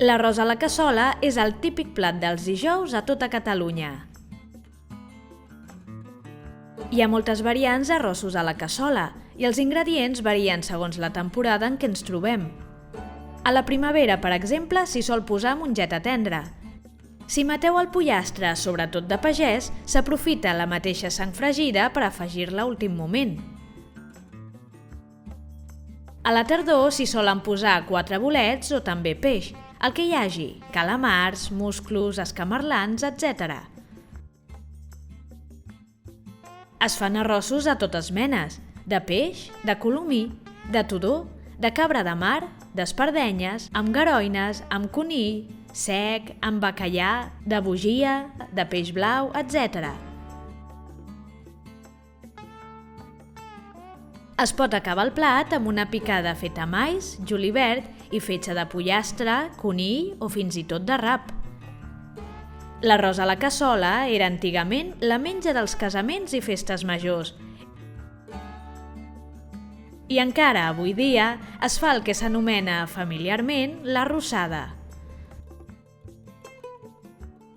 L'arròs a la cassola és el típic plat dels dijous a tota Catalunya. Hi ha moltes variants d'arrossos a la cassola i els ingredients varien segons la temporada en què ens trobem. A la primavera, per exemple, s'hi sol posar mongeta tendra. Si mateu el pollastre, sobretot de pagès, s'aprofita la mateixa sang fregida per afegir-la a últim moment. A la tardor s'hi solen posar 4 bolets o també peix, el que hi hagi, calamars, musclos, escamarlans, etc. Es fan arrossos de totes menes, de peix, de colomí, de tudó, de cabra de mar, d'espardenyes, amb garoines, amb conill, sec, amb bacallà, de bugia, de peix blau, etc. Es pot acabar el plat amb una picada feta amb alls, julivert i fetge de pollastre, conill o fins i tot de rap. L'arròs a la cassola era antigament la menja dels casaments i festes majors. I encara avui dia es fa el que s'anomena familiarment l'arrossada.